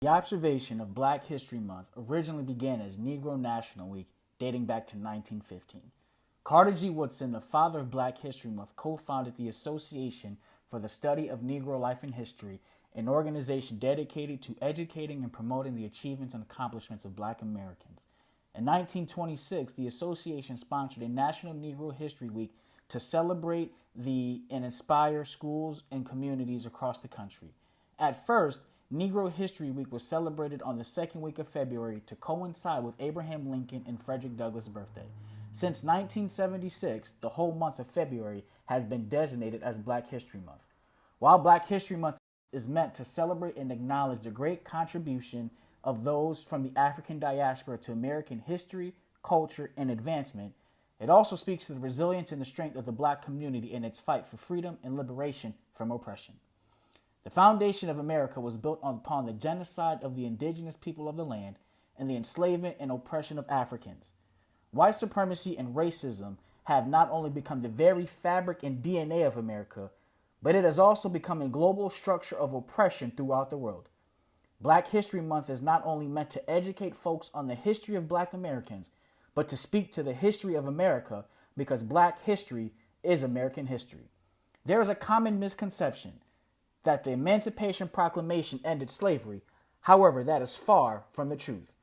The observation of Black History Month originally began as Negro National Week, dating back to 1915. Carter G. Woodson, the father of Black History Month, co-founded the Association for the Study of Negro Life and History, an organization dedicated to educating and promoting the achievements and accomplishments of Black Americans. In 1926, the association sponsored a National Negro History Week to celebrate and inspire schools and communities across the country. At first, Negro History Week was celebrated on the second week of February to coincide with Abraham Lincoln and Frederick Douglass' birthday. Since 1976, the whole month of February has been designated as Black History Month. While Black History Month is meant to celebrate and acknowledge the great contribution of those from the African diaspora to American history, culture, and advancement, it also speaks to the resilience and the strength of the Black community in its fight for freedom and liberation from oppression. The foundation of America was built upon the genocide of the indigenous people of the land and the enslavement and oppression of Africans. White supremacy and racism have not only become the very fabric and DNA of America, but it has also become a global structure of oppression throughout the world. Black History Month is not only meant to educate folks on the history of Black Americans, but to speak to the history of America because Black history is American history. There is a common misconception that the Emancipation Proclamation ended slavery. However, that is far from the truth.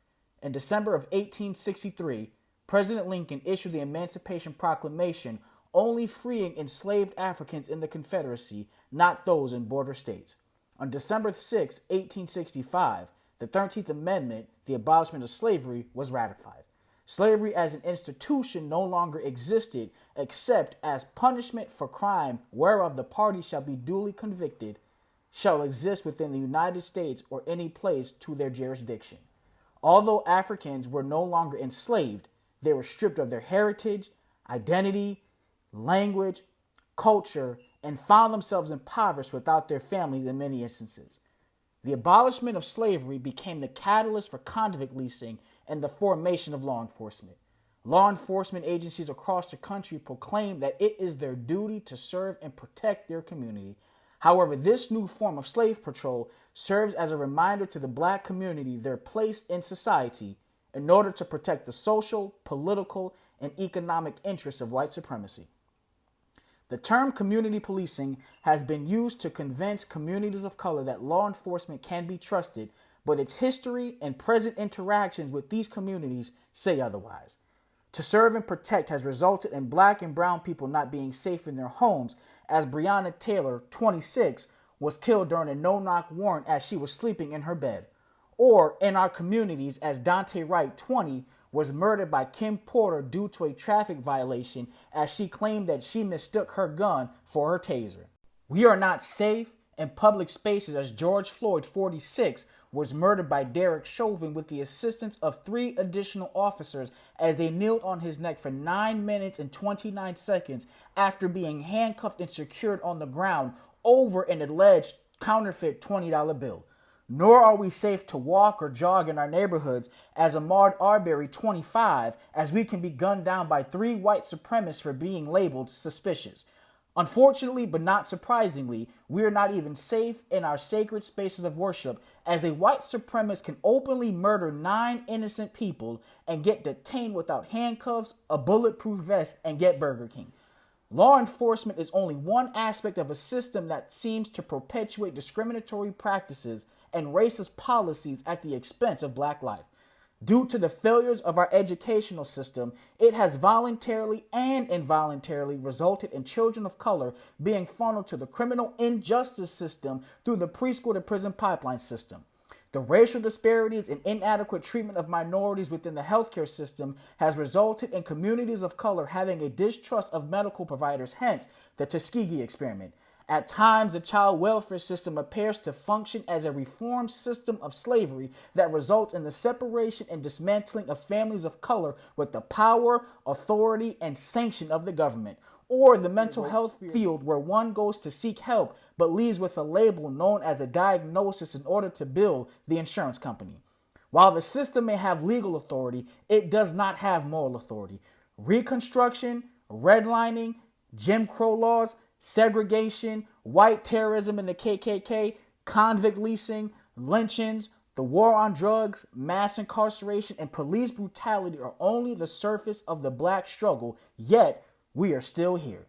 In December of 1863, President Lincoln issued the Emancipation Proclamation, only freeing enslaved Africans in the Confederacy, not those in border states. On December 6, 1865, the 13th Amendment, the abolishment of slavery, was ratified. Slavery as an institution no longer existed except as punishment for crime whereof the party shall be duly convicted shall exist within the United States or any place to their jurisdiction. Although Africans were no longer enslaved, they were stripped of their heritage, identity, language, culture, and found themselves impoverished without their families in many instances. The abolishment of slavery became the catalyst for convict leasing and the formation of law enforcement. Law enforcement agencies across the country proclaim that it is their duty to serve and protect their community. However, this new form of slave patrol serves as a reminder to the Black community their place in society in order to protect the social, political, and economic interests of white supremacy. The term community policing has been used to convince communities of color that law enforcement can be trusted, but its history and present interactions with these communities say otherwise. To serve and protect has resulted in Black and brown people not being safe in their homes, as Breonna Taylor, 26, was killed during a no-knock warrant as she was sleeping in her bed. Or in our communities as Dante Wright, 20, was murdered by Kim Porter due to a traffic violation as she claimed that she mistook her gun for her taser. We are not safe in public spaces as George Floyd, 46, was murdered by Derek Chauvin with the assistance of 3 additional officers as they kneeled on his neck for 9 minutes and 29 seconds after being handcuffed and secured on the ground over an alleged counterfeit $20 bill. Nor are we safe to walk or jog in our neighborhoods as Ahmaud Arbery, 25, as we can be gunned down by 3 white supremacists for being labeled suspicious. Unfortunately, but not surprisingly, we are not even safe in our sacred spaces of worship as a white supremacist can openly murder 9 innocent people and get detained without handcuffs, a bulletproof vest, and get Burger King. Law enforcement is only one aspect of a system that seems to perpetuate discriminatory practices and racist policies at the expense of Black life. Due to the failures of our educational system, it has voluntarily and involuntarily resulted in children of color being funneled to the criminal injustice system through the preschool to prison pipeline system. The racial disparities and inadequate treatment of minorities within the healthcare system has resulted in communities of color having a distrust of medical providers, hence the Tuskegee experiment. At times, the child welfare system appears to function as a reformed system of slavery that results in the separation and dismantling of families of color with the power, authority, and sanction of the government, or the mental health field where one goes to seek help but leaves with a label known as a diagnosis in order to bill the insurance company. While the system may have legal authority, it does not have moral authority. Reconstruction, redlining, Jim Crow laws, segregation, white terrorism in the KKK, convict leasing, lynchings, The war on drugs, mass incarceration, and police brutality are only the surface of the black struggle, yet we are still here.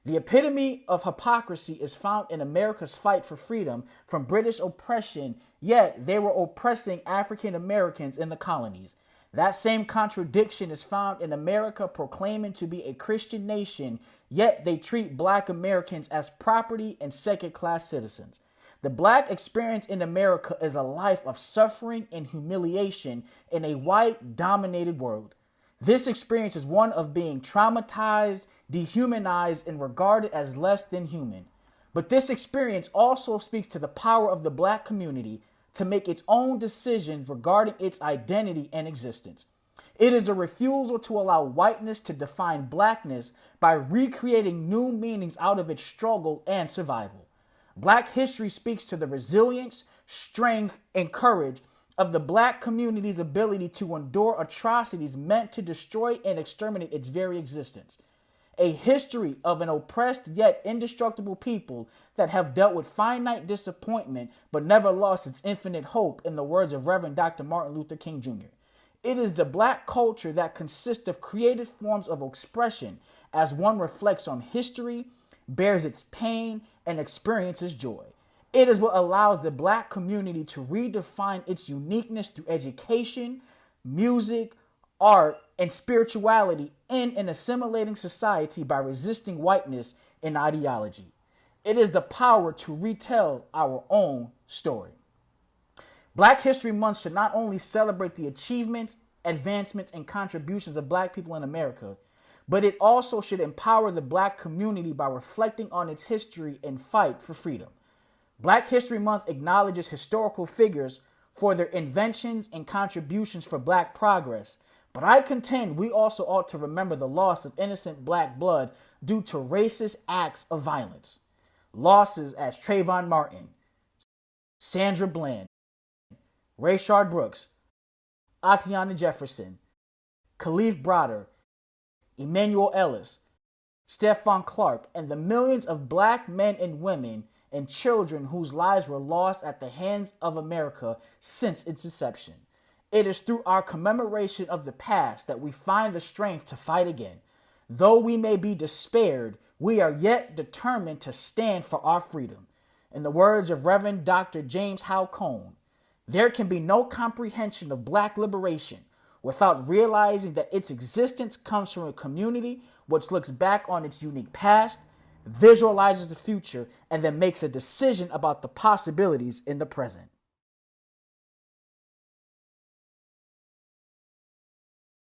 The epitome of hypocrisy is found in America's fight for freedom from British oppression, yet they were oppressing African Americans in the colonies. That same contradiction is found in America proclaiming to be a Christian nation, yet they treat black Americans as property and second-class citizens. The black experience in America is a life of suffering and humiliation in a white-dominated world. This experience is one of being traumatized, dehumanized, and regarded as less than human. But this experience also speaks to the power of the black community to make its own decisions regarding its identity and existence. It is a refusal to allow whiteness to define blackness by recreating new meanings out of its struggle and survival. Black history speaks to the resilience, strength, and courage of the black community's ability to endure atrocities meant to destroy and exterminate its very existence. A history of an oppressed yet indestructible people that have dealt with finite disappointment but never lost its infinite hope, in the words of Reverend Dr. Martin Luther King Jr. It is the black culture that consists of creative forms of expression as one reflects on history, bears its pain, and experiences joy. It is what allows the black community to redefine its uniqueness through education, music, art, and spirituality in an assimilating society by resisting whiteness and ideology. It is the power to retell our own story. Black History Month should not only celebrate the achievements, advancements, and contributions of black people in America, but it also should empower the black community by reflecting on its history and fight for freedom. Black History Month acknowledges historical figures for their inventions and contributions for black progress, but I contend we also ought to remember the loss of innocent black blood due to racist acts of violence. Losses as Trayvon Martin, Sandra Bland, Rayshard Brooks, Atiana Jefferson, Khalif Browder, Emmanuel Ellis, Stephon Clark, and the millions of black men and women and children whose lives were lost at the hands of America since its inception. It is through our commemoration of the past that we find the strength to fight again. Though we may be despaired, we are yet determined to stand for our freedom. In the words of Reverend Dr. James Howe Cone, there can be no comprehension of black liberation without realizing that its existence comes from a community which looks back on its unique past, visualizes the future, and then makes a decision about the possibilities in the present.